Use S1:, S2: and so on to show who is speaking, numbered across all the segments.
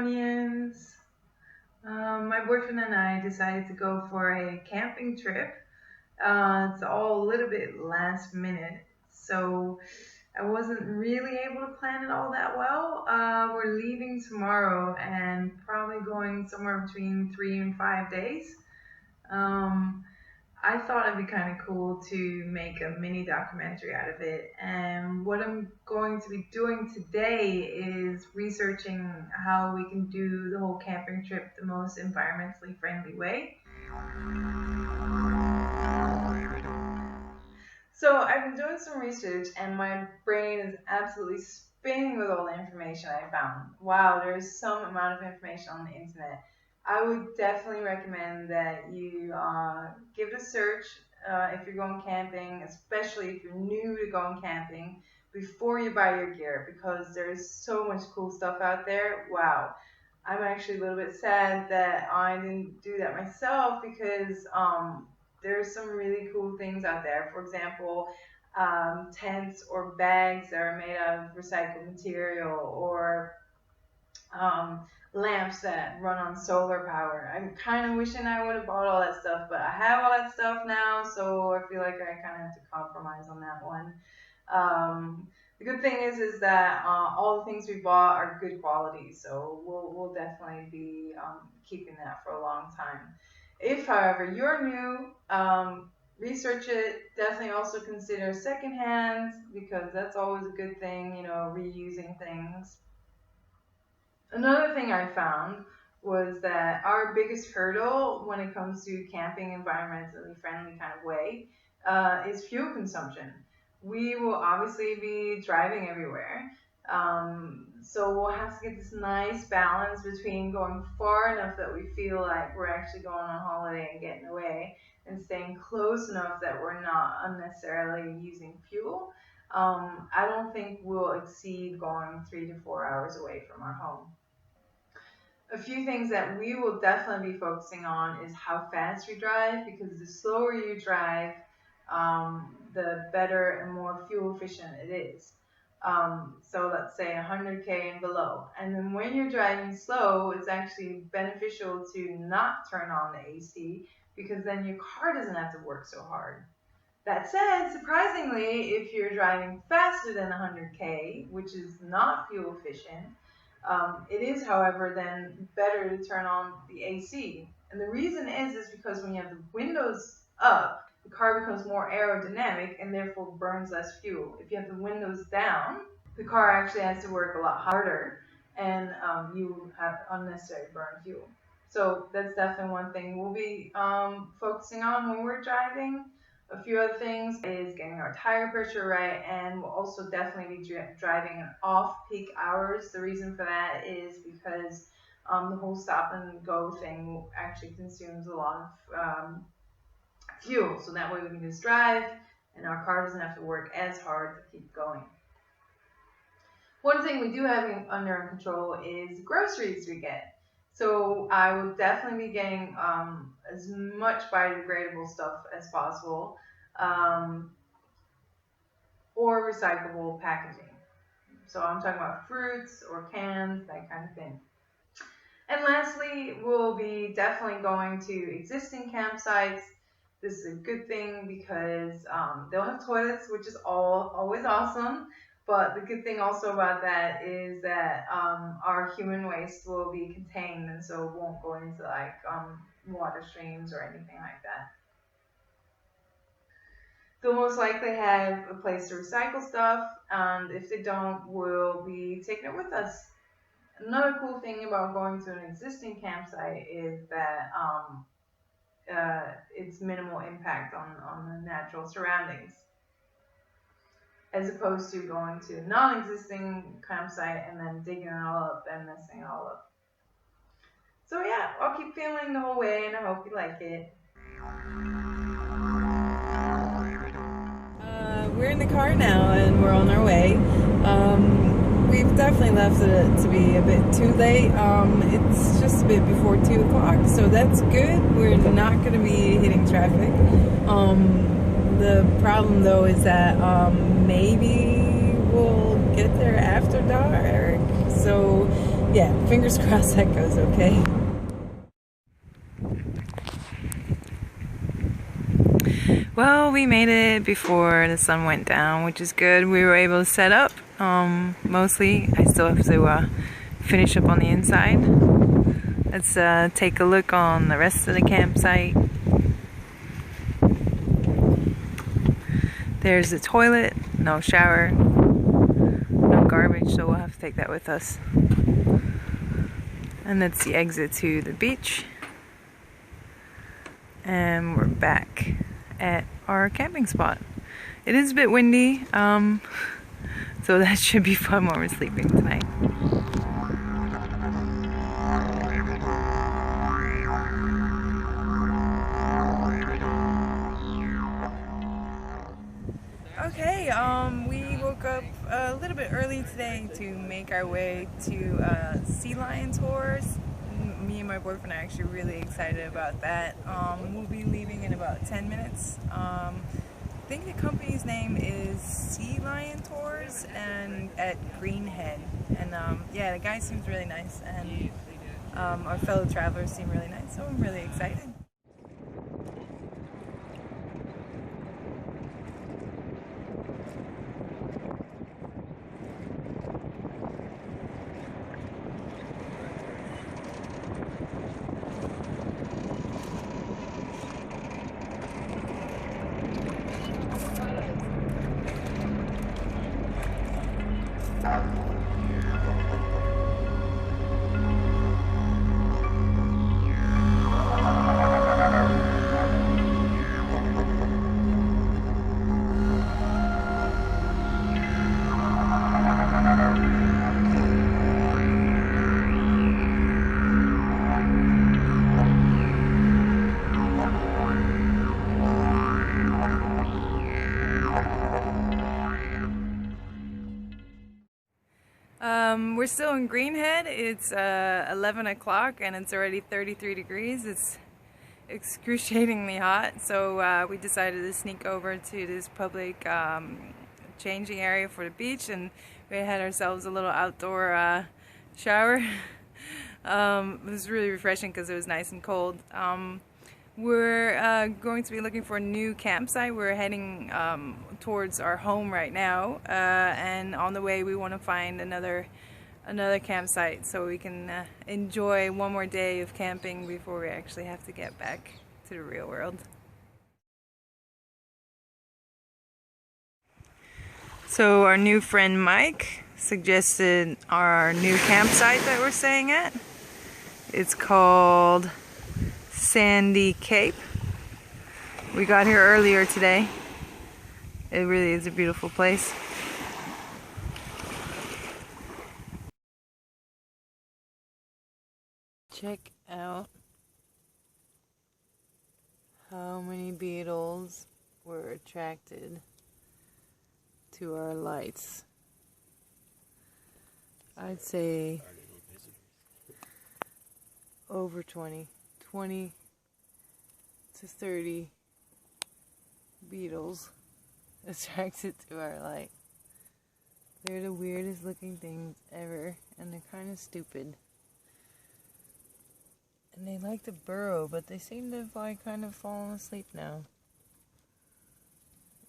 S1: Bostonians. My boyfriend and I decided to go for a camping trip. It's all a little bit last minute, so I wasn't really able to plan it all that well. We're leaving tomorrow and probably going somewhere between 3 and 5 days. Um, I thought it'd be kind of cool to make a mini documentary out of it. And what I'm going to be doing today is researching how we can do the whole camping trip the most environmentally friendly way. So I've been doing some research and my brain is absolutely spinning with all the information I found. Wow, there's some amount of information on the internet. I would definitely recommend that you give it a search if you're going camping, especially if you're new to going camping, before you buy your gear because there's so much cool stuff out there. Wow. I'm actually a little bit sad that I didn't do that myself because there's some really cool things out there. For example, tents or bags that are made out of recycled material, or um, lamps that run on solar power. I'm kind of wishing I would have bought all that stuff, but I have all that stuff now, so I feel like I kind of have to compromise on that one. The good thing is that all the things we bought are good quality, so we'll definitely be keeping that for a long time. If, however, you're new, research it. Definitely also consider secondhand because that's always a good thing, reusing things. Another thing I found was that our biggest hurdle when it comes to camping environmentally friendly kind of way is fuel consumption. We will obviously be driving everywhere. So we'll have to get this nice balance between going far enough that we feel like we're actually going on holiday and getting away, and staying close enough that we're not unnecessarily using fuel. I don't think we'll exceed going 3 to 4 hours away from our home. A few things that we will definitely be focusing on is how fast you drive, because the slower you drive, the better and more fuel efficient it is. So let's say 100K and below. And then when you're driving slow, it's actually beneficial to not turn on the AC because then your car doesn't have to work so hard. That said, surprisingly, if you're driving faster than 100K, which is not fuel efficient, it is, however, then better to turn on the AC. And the reason is because when you have the windows up, the car becomes more aerodynamic and therefore burns less fuel. If you have the windows down, the car actually has to work a lot harder, and you have unnecessary burn fuel. So that's definitely one thing we'll be focusing on when we're driving. A few other things is getting our tire pressure right, and we'll also definitely be driving in off-peak hours. The reason for that is because the whole stop and go thing actually consumes a lot of fuel, so that way we can just drive and our car doesn't have to work as hard to keep going. One thing we do have under control is groceries we get. So I will definitely be getting as much biodegradable stuff as possible, or recyclable packaging. So I'm talking about fruits or cans, that kind of thing. And lastly, we'll be definitely going to existing campsites. This is a good thing because they'll have toilets, which is always awesome. But the good thing also about that is that our human waste will be contained, and so it won't go into like water streams or anything like that. They'll most likely have a place to recycle stuff, and if they don't, we'll be taking it with us. Another cool thing about going to an existing campsite is that it's minimal impact on the natural surroundings, as opposed to going to a non-existing campsite and then digging it all up and messing it all up. So yeah, I'll keep filming the whole way and I hope you like it. We're in the car now and we're on our way. We've definitely left it to be a bit too late. It's just a bit before 2 o'clock, so that's good. We're not going to be hitting traffic. The problem though is that maybe we'll get there after dark. So Yeah, fingers crossed that goes okay. Well, we made it before the sun went down, which is good. We were able to set up, mostly. I still have to finish up on the inside. Let's take a look on the rest of the campsite. There's the toilet, no shower, no garbage, so we'll have to take that with us. And that's the exit to the beach. And we're back at our camping spot. It is a bit windy, so that should be fun when we're sleeping tonight. Okay, we woke up a little bit early today to make our way to sea lion tours. Me and my boyfriend are actually really excited about that. We'll be leaving in about 10 minutes. I think the company's name is Sea Lion Tours and at Greenhead. And yeah, the guy seems really nice, and our fellow travelers seem really nice, so I'm really excited. We're still in Greenhead. It's 11 o'clock and it's already 33 degrees. It's excruciatingly hot, so we decided to sneak over to this public changing area for the beach, and we had ourselves a little outdoor shower. It was really refreshing because it was nice and cold. We're going to be looking for a new campsite. We're heading towards our home right now, and on the way we want to find another campsite so we can enjoy one more day of camping before we actually have to get back to the real world. So our new friend Mike suggested our new campsite that we're staying at. It's called Sandy Cape. We got here earlier today. It really is a beautiful place. Check out how many beetles were attracted to our lights. I'd say over 20 to 30 beetles attracted to our light. They're the weirdest looking things ever, and they're kind of stupid. And they like to burrow, but they seem to have like kind of fallen asleep now.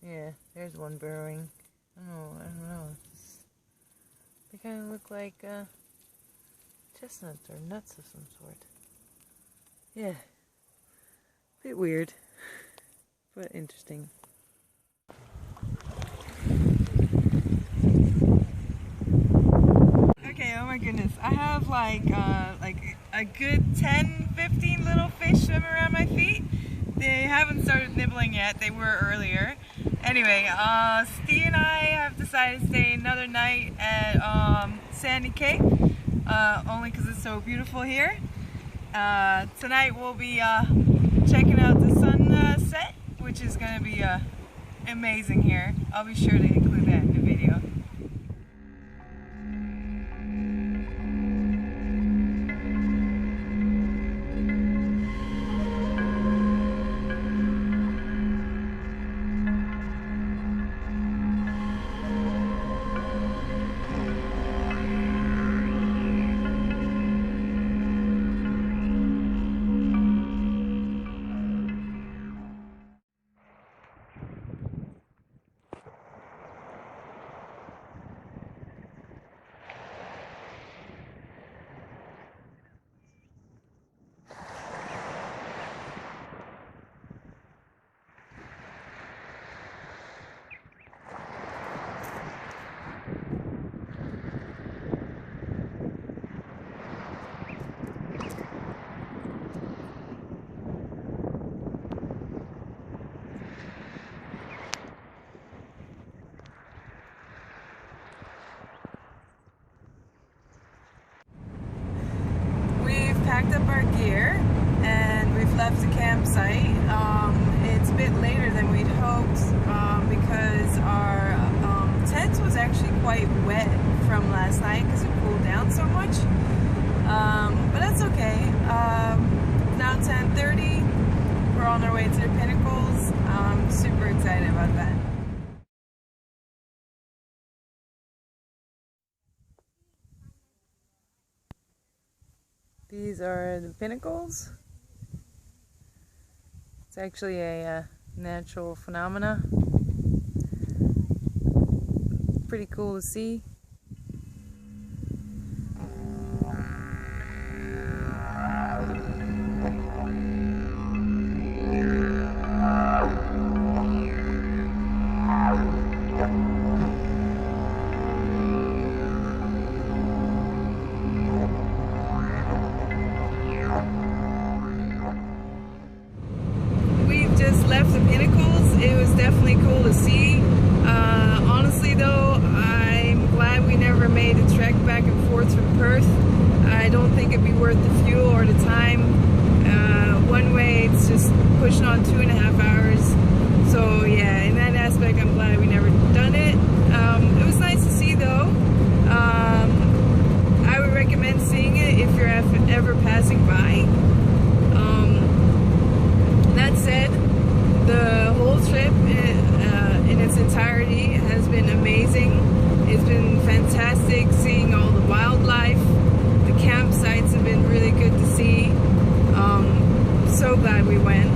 S1: Yeah, there's one burrowing. I don't know. They kind of look like chestnuts or nuts of some sort. Yeah, bit weird, but interesting. Okay, oh my goodness, I have like a good 10-15 little fish swimming around my feet. They haven't started nibbling yet. They were earlier. Anyway, Steve and I have decided to stay another night at Sandy Cape, only because it's so beautiful here. Tonight we'll be checking out the sunset, which is going to be amazing here. I'll be sure to include that in the video. packed up our gear and we've left the campsite. It's a bit later than we'd hoped because our tent was actually quite wet from last night because it cooled down so much. But that's okay. Now 10:30, we're on our way to the Pinnacles. I'm super excited about that. These are the Pinnacles. It's actually a natural phenomena. Pretty cool to see. Left the Pinnacles. It was definitely cool to see. Honestly though, I'm glad we never made the trek back and forth from Perth. I don't think it'd be worth the fuel or the time. One way it's just pushing on 2.5 hours. So yeah, in that aspect I'm glad we never done it. It was nice to see though. I would recommend seeing it if you're ever passing by. That said, the whole trip in its entirety has been amazing. It's been fantastic seeing all the wildlife. The campsites have been really good to see. So glad we went.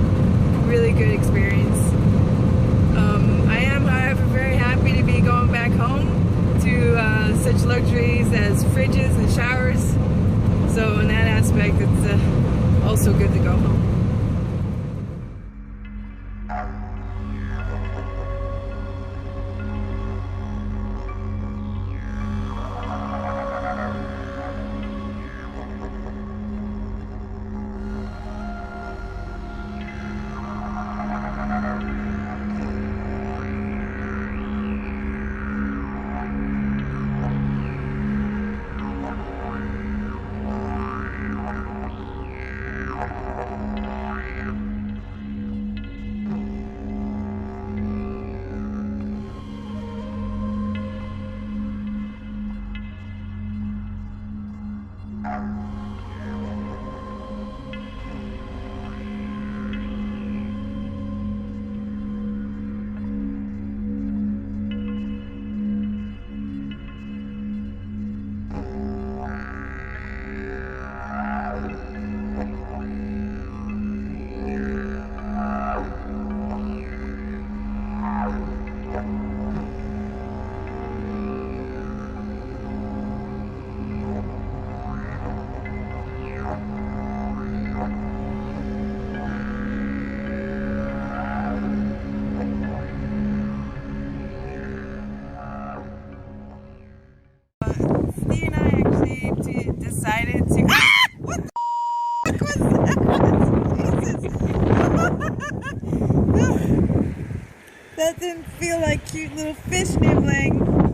S1: Really good experience. I am, however, very happy to be going back home to such luxuries as fridges and showers. So in that aspect, it's also good to go home. Decided to. Ah! What the fuck was that? Jesus. That didn't feel like cute little fish nibbling.